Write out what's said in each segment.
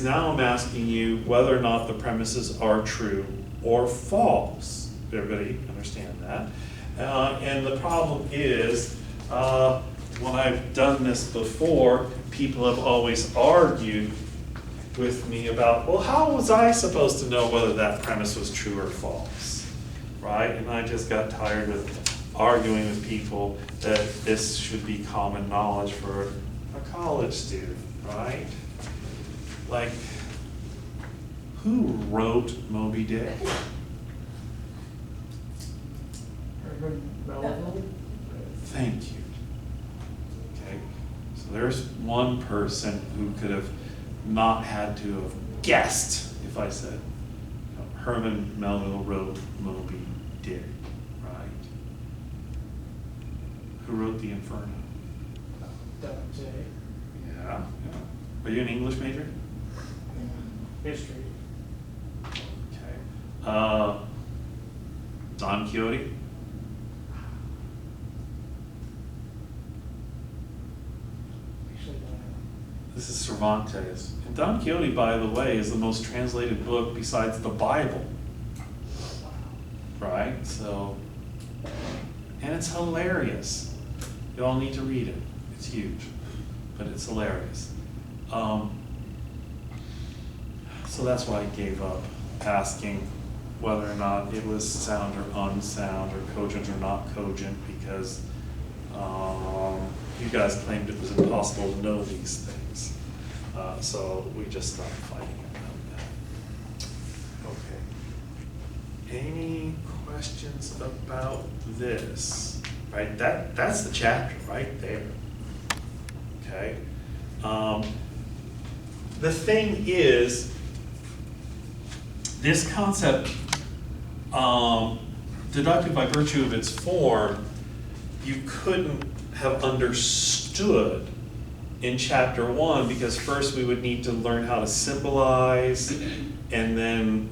Now I'm asking you whether or not the premises are true or false. Everybody understand that? And the problem is, when I've done this before, people have always argued with me about, well, how was I supposed to know whether that premise was true or false? Right? And I just got tired of arguing with people that this should be common knowledge for a college student, right? Like, who wrote Moby Dick? Herman Melville? Thank you. Okay, so there's one person who could have not had to have guessed if I said Herman Melville wrote Moby Dick, right? Who wrote The Inferno? Dante. Yeah. Are you an English major? History. Okay. Don Quixote? Actually, This is Cervantes. And Don Quixote, by the way, is the most translated book besides the Bible. Right? So, and it's hilarious. You all need to read it. It's huge, but it's hilarious. So that's why I gave up asking whether or not it was sound or unsound or cogent or not cogent, because you guys claimed it was impossible to know these things. So we just stopped fighting about that. Okay. Any questions about this? Right, that's the chapter right there. Okay. The thing is, this concept, deductive by virtue of its form, you couldn't have understood in chapter 1, because first we would need to learn how to symbolize, and then,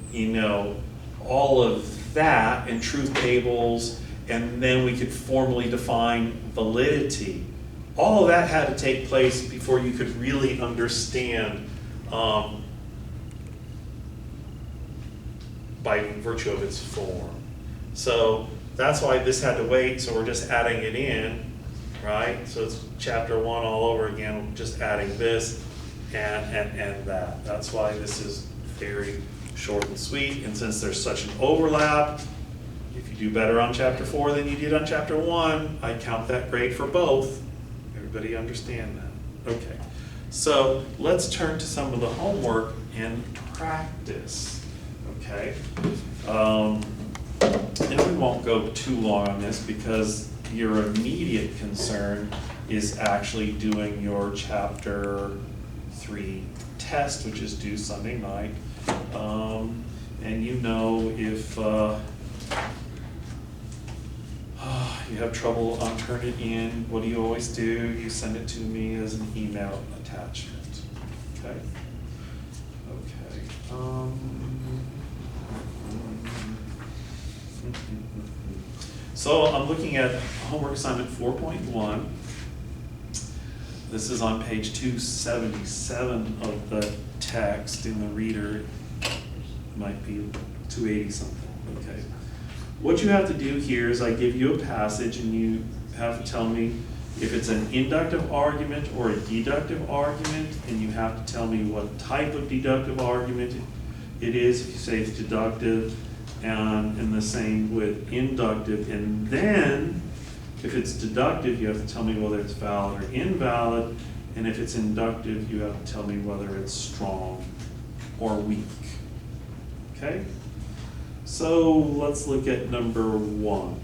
all of that, and truth tables, and then we could formally define validity. All of that had to take place before you could really understand by virtue of its form. So that's why this had to wait, so we're just adding it in, right? So it's chapter 1 all over again, we're just adding this and that. That's why this is very short and sweet, and since there's such an overlap, if you do better on chapter 4 than you did on chapter 1, I count that grade for both. Everybody understand that? Okay. So let's turn to some of the homework and practice. Okay. And we won't go too long on this because your immediate concern is actually doing your chapter 3 test, which is due Sunday night. And if you have trouble on turning it in, what do you always do? You send it to me as an email attachment. Okay? Okay. So I'm looking at homework assignment 4.1. This is on page 277 of the text in the reader. It might be 280 something. Okay. What you have to do here is I give you a passage and you have to tell me if it's an inductive argument or a deductive argument, and you have to tell me what type of deductive argument it is. If you say it's deductive, and the same with inductive, and then if it's deductive, you have to tell me whether it's valid or invalid, and if it's inductive, you have to tell me whether it's strong or weak. Okay? So let's look at number 1.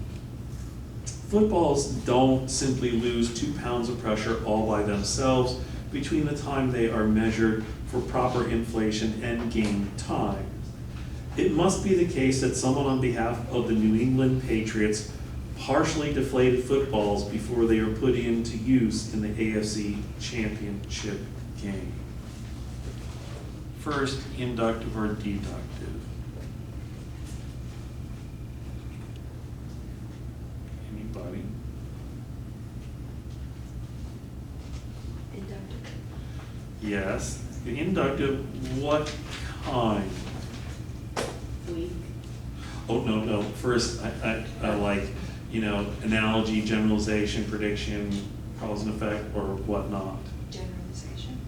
Footballs don't simply lose 2 pounds of pressure all by themselves between the time they are measured for proper inflation and gain time. It must be the case that someone on behalf of the New England Patriots partially deflated footballs before they are put into use in the AFC Championship game. First, inductive or deductive? Anybody? Inductive. Yes. Inductive, what kind? Week. Oh, no, first, I like, analogy, generalization, prediction, cause and effect, or whatnot. Generalization.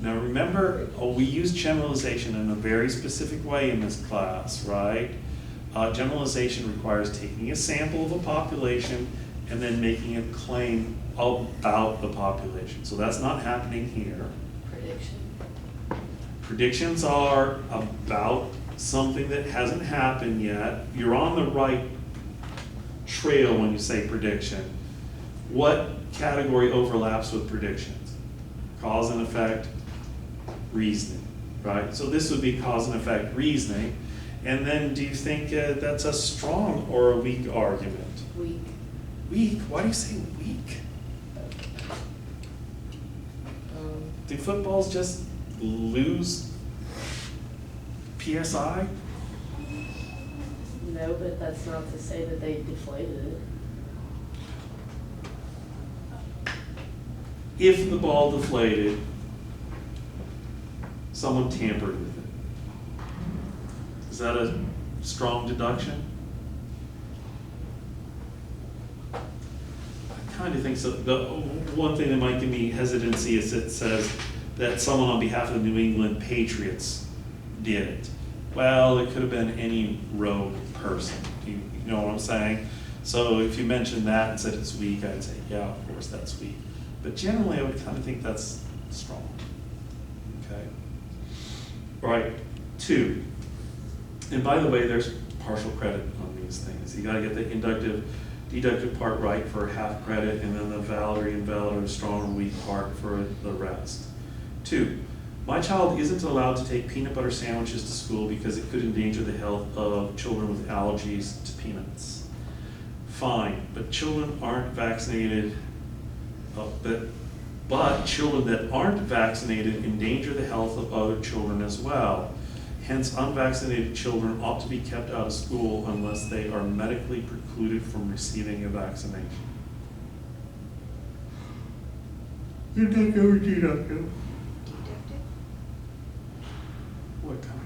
Now remember, we use generalization in a very specific way in this class, right? Generalization requires taking a sample of a population and then making a claim about the population. So that's not happening here. Prediction. Predictions are about something that hasn't happened yet. You're on the right trail when you say prediction. What category overlaps with predictions? Cause and effect, reasoning, right? So this would be cause and effect reasoning. And then do you think that's a strong or a weak argument? Week. Weak? Why do you say weak? Do footballs just lose PSI? No, but that's not to say that they deflated it. If the ball deflated, someone tampered with it. Is that a strong deduction? I kind of think so. The one thing that might give me hesitancy is it says that someone on behalf of the New England Patriots did it. Well, it could have been any rogue person. You know what I'm saying? So if you mentioned that and said it's weak, I'd say, yeah, of course that's weak. But generally, I would kind of think that's strong. Okay. All right, 2. And by the way, there's partial credit on these things. You got to get the inductive, deductive part right for half credit, and then the valid or invalid or strong or weak part for the rest. 2, my child isn't allowed to take peanut butter sandwiches to school because it could endanger the health of children with allergies to peanuts. Fine, but children aren't vaccinated, but children that aren't vaccinated endanger the health of other children as well. Hence, unvaccinated children ought to be kept out of school unless they are medically precluded from receiving a vaccination. Inductive or deductive? Deductive. What kind?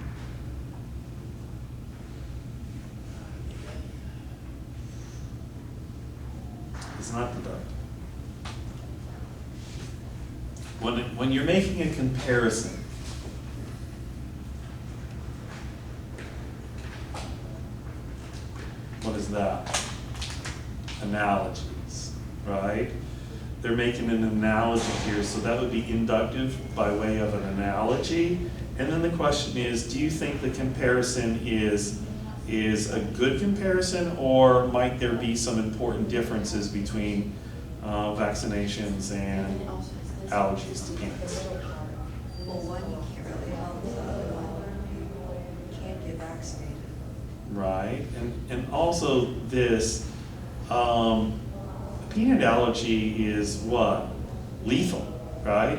It's not deductive. When you're making a comparison, what is that? Analogies, right? They're making an analogy here, so that would be inductive by way of an analogy. And then the question is, do you think the comparison is a good comparison, or might there be some important differences between vaccinations and allergies to peanuts? Well, one you can't really help, the other one can't get vaccinated. Right, and also this, peanut allergy is what? Lethal, right?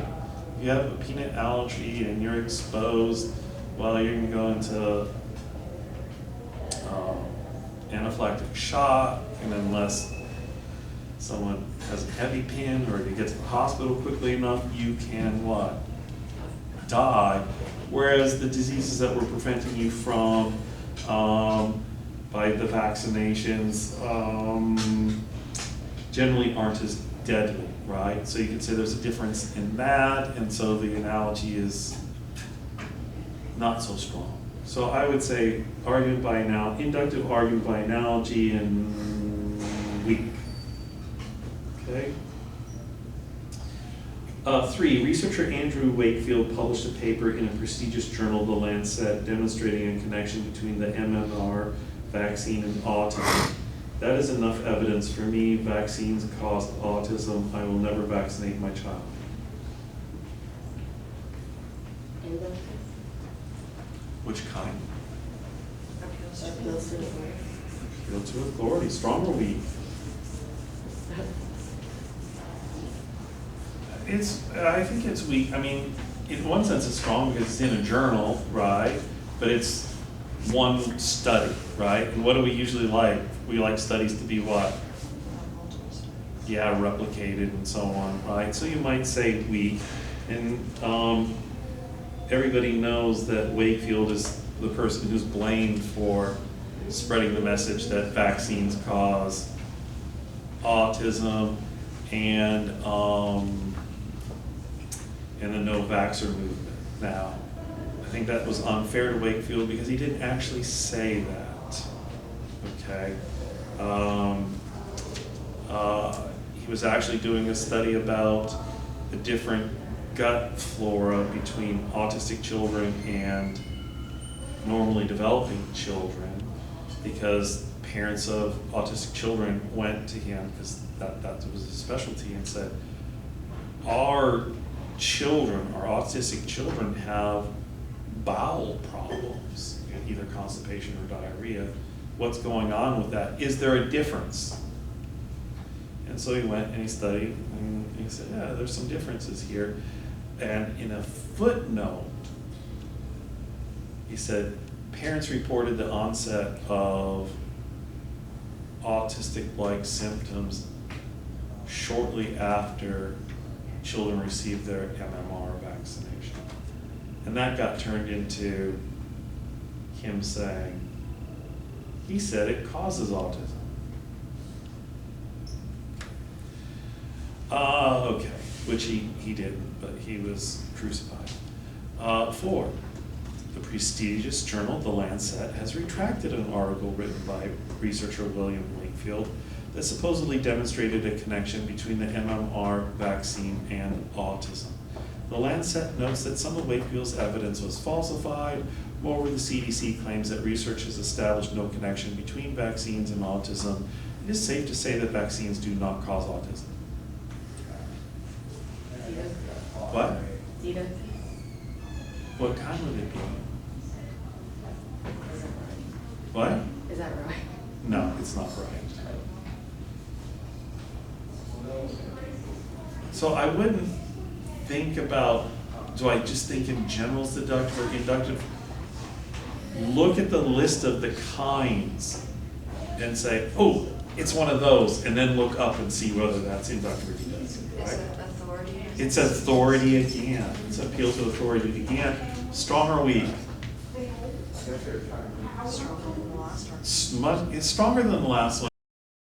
If you have a peanut allergy and you're exposed, well, you're gonna go into anaphylactic shock, and unless someone has an EpiPen or you get to the hospital quickly enough, you can what? Die. Whereas the diseases that we're preventing you from by the vaccinations generally aren't as deadly, right? So you can say there's a difference in that, and so the analogy is not so strong. So I would say argument by inductive argument by analogy and weak. Okay. 3, researcher Andrew Wakefield published a paper in a prestigious journal, The Lancet, demonstrating a connection between the MMR vaccine and autism. That is enough evidence for me. Vaccines cause autism. I will never vaccinate my child. Inductive. Which kind? Appeals to Appeals to me. authority. Appeal to authority. Strong or weak? I think it's weak. I mean, in one sense it's strong because it's in a journal, right? But it's one study, right? And what do we usually like? We like studies to be what? Yeah, replicated and so on, right? So you might say weak. And everybody knows that Wakefield is the person who's blamed for spreading the message that vaccines cause autism and the no-vaxxer movement. Now, I think that was unfair to Wakefield because he didn't actually say that, okay? He was actually doing a study about the different gut flora between autistic children and normally developing children, because parents of autistic children went to him, because that was his specialty, and said, our children, our autistic children, have bowel problems, either constipation or diarrhea. What's going on with that? Is there a difference? And so he went and he studied, and he said, yeah, there's some differences here. And in a footnote, he said, parents reported the onset of autistic-like symptoms shortly after children received their MMR vaccination. And that got turned into him saying, he said it causes autism. Okay, which he didn't, but he was crucified. 4, the prestigious journal The Lancet has retracted an article written by researcher William Wakefield that supposedly demonstrated a connection between the MMR vaccine and autism. The Lancet notes that some of Wakefield's evidence was falsified. Moreover, the CDC claims that research has established no connection between vaccines and autism. It is safe to say that vaccines do not cause autism. Dita? What? Dita? What kind would it be? Is that right? What? Is that right? No, it's not right. So I wouldn't think about, do I just think in general is deductive or inductive? Look at the list of the kinds and say, oh, it's one of those, and then look up and see whether that's inductive or deductive, Is right? it authority? It's authority again. It's appeal to authority again. Strong or weak? Stronger than the last one. It's stronger than the last one.